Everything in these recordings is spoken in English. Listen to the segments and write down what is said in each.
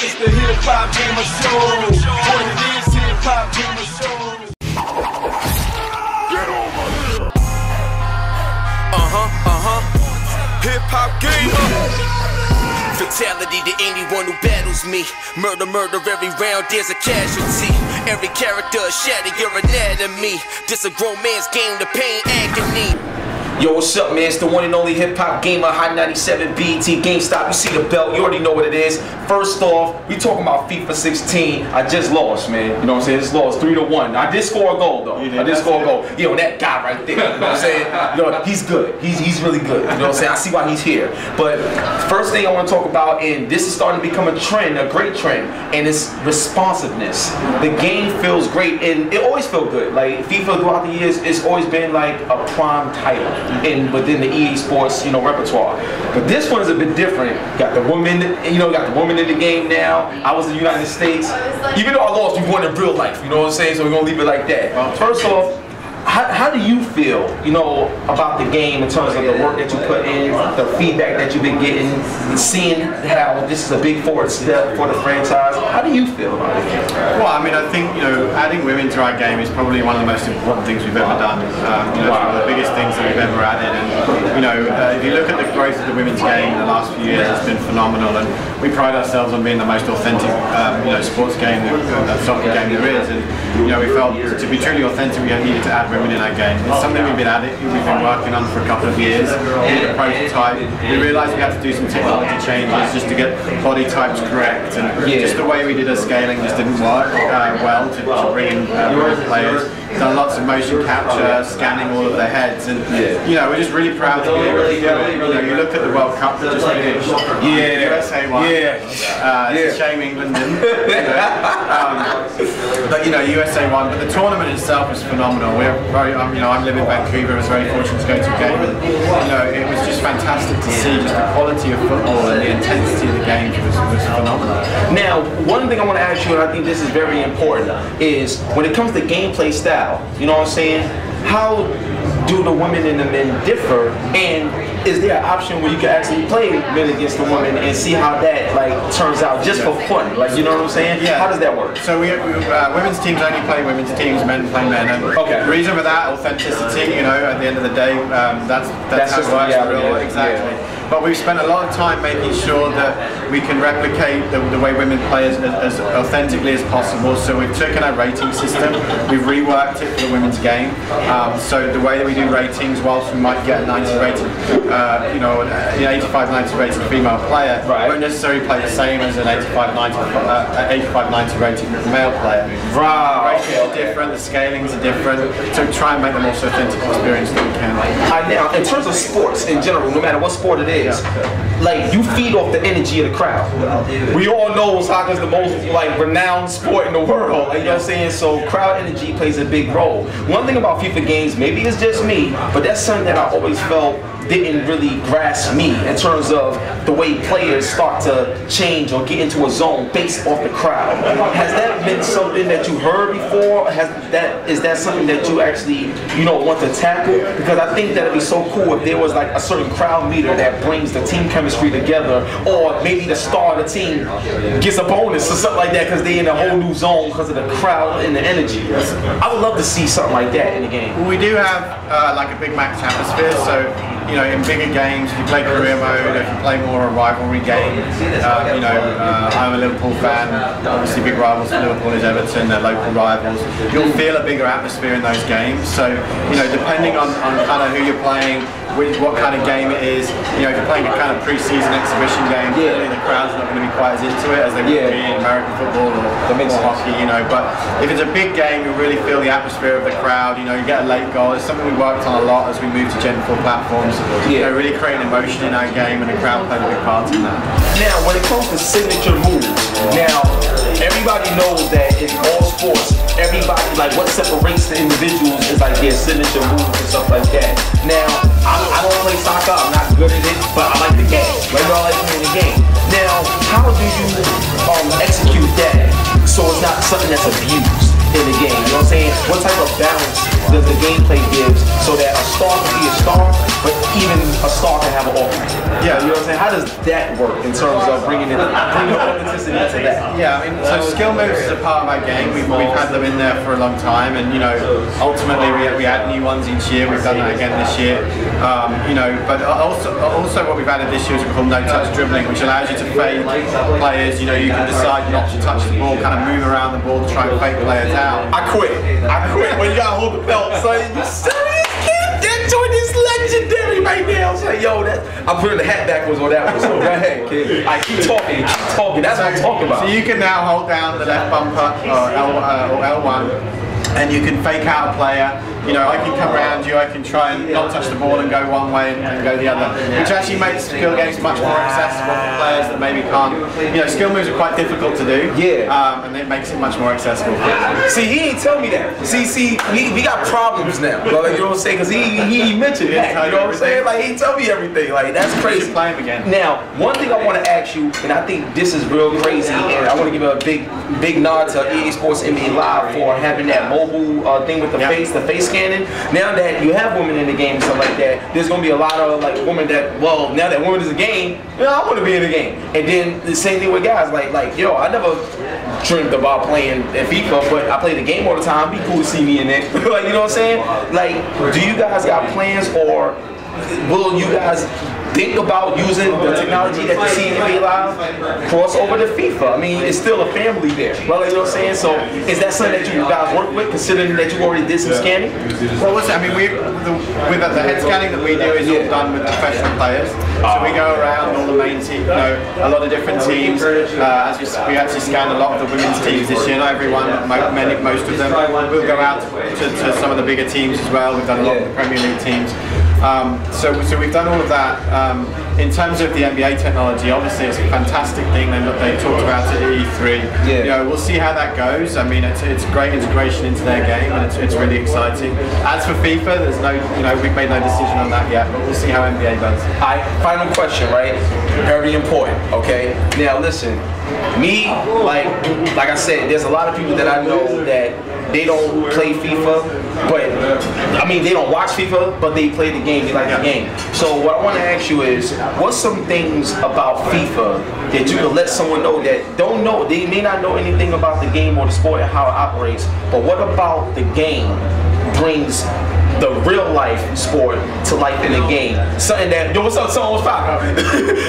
It's the Hip Hop Gamer Show. What it is, Hip Hop Gamer Show. Get over here. Hip Hop Gamer. Fatality to anyone who battles me. Murder, murder, every round there's a casualty. Every character a shatter your anatomy. This a grown man's game, the pain, agony. Yo, what's up, man? It's the one and only Hip Hop Gamer, High 97 BET GameStop. You see the belt, you already know what it is. First off, we talking about FIFA 16. I just lost, man. You know what I'm saying? Just lost 3-1. I did score a goal, though. I did score a goal. Yo, that guy right there. You know what I'm saying? You know, he's good. He's really good. You know what I'm saying? I see why he's here. But first thing I want to talk about, and this is starting to become a trend, a great trend, and it's responsiveness. The game feels great, and it always felt good. Like FIFA throughout the years, it's always been like a prime title within the EA Sports, repertoire. But this one is a bit different. Got the woman, got the woman in the game now. I was in the United States. Even though I lost, we won in real life. You know what I'm saying? So we're gonna leave it like that. First off, how do you feel, about the game in terms of the work that you put in, the feedback that you've been getting, seeing how this is a big forward step for the franchise? How do you feel about it? Well, I mean, I think, adding women to our game is probably one of the most important things we've ever done. It's one of the biggest things that we've ever added. And, if you look at the growth of the women's game in the last few years, it's been phenomenal. And we pride ourselves on being the most authentic, sports game, soccer game there is. And, we felt to be truly authentic, we needed to add women in our game. It's something we've been working on for a couple of years. We did a prototype. We realised we had to do some technology changes just to get body types correct, and just the way we did our scaling just didn't work well to bring in women players. Done lots of motion capture, scanning all of their heads, and we're just really proud to be able to do it. You look at the World Cup that just finished. USA won. It's a shame England didn't. But USA won. But the tournament itself was phenomenal. We're very, I'm living in Vancouver. I was very fortunate to go to a game, and it was just fantastic to see just the quality of football and the intensity of the game was phenomenal. Now, one thing I want to ask you, and I think this is very important, is when it comes to gameplay style. You know what I'm saying? How do the women and the men differ? And is there an option where you can actually play men against the women and see how that turns out just for fun? You know what I'm saying? Yeah. How does that work? So women's teams only play women's teams, men play men. And the reason for that, authenticity. At the end of the day, that's how it works. Exactly. Yeah. But we've spent a lot of time making sure that we can replicate the way women play as authentically as possible. So we've taken our rating system, we've reworked it for the women's game. So the way that we do ratings, whilst we might get a 90 rated, an 85-90 rated female player, won't necessarily play the same as an 85-90 rated male player. Right. The ratings are different, the scalings are different, so we try and make the most authentic experience that we can. Now, in terms of sports in general, no matter what sport it is, you feed off the energy of the crowd. We all know soccer is the most renowned sport in the world. You know what I'm saying? So crowd energy plays a big role. One thing about FIFA games, maybe it's just me, but that's something that I always felt didn't really grasp me in terms of the way players start to change or get into a zone based off the crowd. Has that been something that you heard before? Is that something that you actually want to tackle? Because I think that it'd be so cool if there was a certain crowd leader that brings the team chemistry together, or maybe the star of the team gets a bonus or something like that because they're in a whole new zone because of the crowd and the energy. I would love to see something like that in the game. Well, we do have a big match atmosphere, so in bigger games, if you play career mode, if you play more a rivalry game, I'm a Liverpool fan, obviously big rivals for Liverpool is Everton, they're local rivals. You'll feel a bigger atmosphere in those games, so depending on kind of who you're playing, what kind of game it is, if you're playing a kind of pre-season exhibition game, clearly the crowd's not going to be quite as into it as they would be in American football or hockey, but if it's a big game, you really feel the atmosphere of the crowd, you get a late goal. It's something we worked on a lot as we moved to Gen 4 platforms, really creating emotion in our game, and the crowd played a big part in that. Now, when it comes to signature moves, everybody knows that in all sports, everybody, what separates the individuals is their signature moves and stuff like that. Now, I don't play soccer, I'm not good at it, but I like the game. I like playing the game. Now, how do you execute that so it's not something that's abused? in the game? You know what I'm saying? What type of balance does the gameplay give so that a star can be a star, but even a star can have an offense? Yeah, you know what I'm saying? How does that work in terms of bringing authenticity to that? Yeah, I mean, so skill moves is a part of our game. We've had them in there for a long time, and you know, ultimately we add new ones each year. We've done that again this year. You know, but also what we've added this year is called no-touch dribbling, which allows you to fade players. You know, you can decide not to touch the ball, kind of move around the ball to try and fake players out. I quit when you gotta hold the belt. So you serious, kid? That joint is legendary right now. So yo, I'm putting the hat backwards on that one. So go ahead, kid. I keep talking. That's what I'm talking about. So you can now hold down the left bumper or L1. And you can fake out a player. You know, I can come around you, I can try and not touch the ball and go one way and go the other, which actually makes skill games much more accessible for players that maybe can't. You know, skill moves are quite difficult to do. Yeah. And it makes it much more accessible. See, he ain't tell me that. See, we got problems now. Like, you know what I'm saying? Because he mentioned that. You know what I'm saying? Like, he told me everything. Like, that's crazy. Play him again. Now, one thing I want to ask you, and I think this is real crazy, and I want to give a big nod to EA Sports NBA Live for having that mobile thing with the face scanning. Now that you have women in the game and stuff like that, there's gonna be a lot of like women that, well, now that women is a game, you know, I want to be in the game. And then the same thing with guys, like yo, I never dreamed about playing at FIFA, but I play the game all the time. Be cool to see me in it. Like, you know what I'm saying? Like, do you guys got plans, or will you guys think about using the technology that you see in NBA Live cross over to FIFA? I mean, it's still a family there. Well, you know what I'm saying? So, is that something that you guys work with, considering that you already did some scanning? Well, I mean, with the head scanning that we do is all done with professional players. So we go around all the main teams, you know, a lot of different teams. We actually scanned a lot of the women's teams this year. Not everyone, most of them. We'll go out to some of the bigger teams as well. We've done a lot of the Premier League teams. So we've done all of that. In terms of the NBA technology, obviously it's a fantastic thing. They talked about it at E3. You know, we'll see how that goes. I mean, it's great integration into their game, and it's really exciting. As for FIFA, there's no, you know, we've made no decision on that yet, but we'll see how NBA does. Alright, final question, right? Very important. Okay. Now listen, me, like I said, there's a lot of people that I know that they don't play FIFA, but I mean, they don't watch FIFA, but they play the game. They like the game. So what I want to ask you is, what's some things about FIFA that you can let someone know that don't know? They may not know anything about the game or the sport and how it operates, but what about the game brings the real life sport to life in the game? Something that, yo, what's up, someone's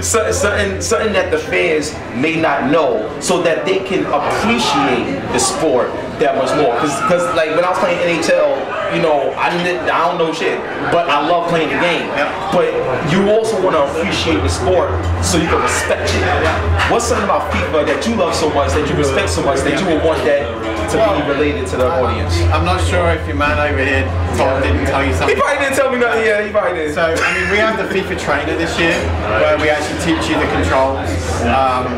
something that the fans may not know, so that they can appreciate the sport that much more. Because like when I was playing NHL, you know, I don't know shit, but I love playing the game. But you also want to appreciate the sport so you can respect it. What's something about FIFA that you love so much, that you respect so much, that you would want that to be related to the audience? I'm not sure if your man over here, Tom, didn't tell you something. He probably didn't tell me nothing. Yeah, he probably did. So, I mean, we have the FIFA trainer this year, where we actually teach you the controls.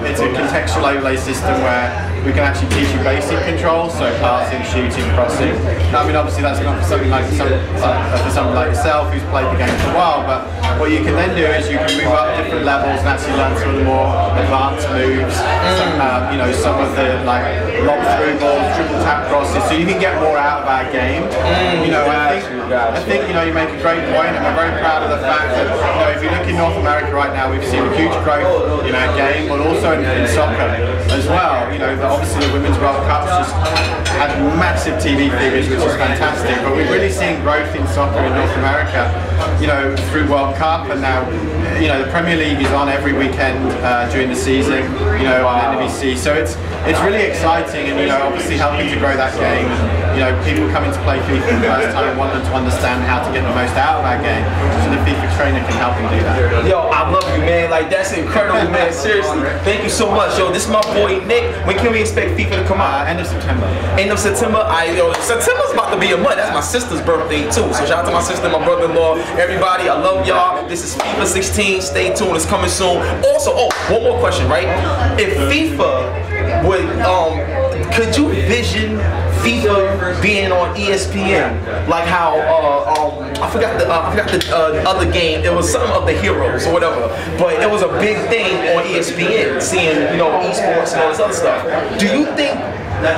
It's a contextual overlay system where we can actually teach you basic controls, so passing, shooting, crossing. I mean, obviously that's not for something for someone like yourself who's played the game for a while, but what you can then do is you can move up different levels and actually learn some of the more advanced moves. You know, some of the like lob through balls, triple tap crosses, so you can get more out of our game. You know, I think you know, you make a great point, and we're very proud of the fact that, you know, if you look in North America right now, we've seen a huge growth in our game, but also in soccer as well. You know, obviously the Women's World Cup's just had massive TV figures, which is fantastic, but we've really seen growth in soccer in North America, you know, through World Cup, and now, you know, the Premier League is on every weekend during the season, you know, on NBC, so it's really exciting, and, you know, obviously helping to grow that game. You know, people coming to play FIFA for the first time want them to understand how to get the most out of our game, so the FIFA trainer can help them do that. Yo, I love you, man. Like, that's incredible, man. Seriously, thank you so much. Yo, this is my boy Nick. When can we expect FIFA to come out? End of September. End of September. September's about to be a month. That's my sister's birthday too. So shout out to my sister, my brother-in-law, everybody. I love y'all. This is FIFA 16. Stay tuned. It's coming soon. Also, one more question, right? If FIFA would, could you vision FIFA being on ESPN, like how I forgot the other game. It was something of the heroes or whatever, but it was a big thing on ESPN, seeing, you know, esports and all this other stuff. Do you think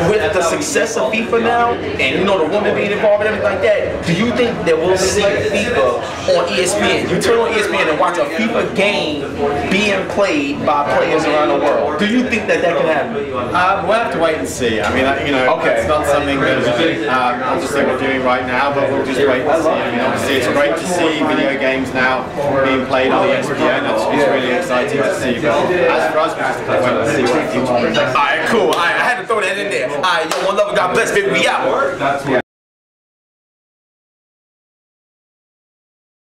with the success of FIFA now, and you know the women being involved and everything like that, do you think that we'll see FIFA on ESPN? You turn on ESPN and watch a FIFA game being played by players around the world. Do you think that that can happen? We'll have to wait and see. I mean, you know, it's not something that obviously we're doing right now, but we'll just wait and see. I mean, obviously it's great to see video games now being played on ESPN. That's really exciting to see. But as for us, we just have to wait and see what the future brings. Alright, cool. Alright, I had to throw that in there. Alright, yo, one love, God bless, baby. We out.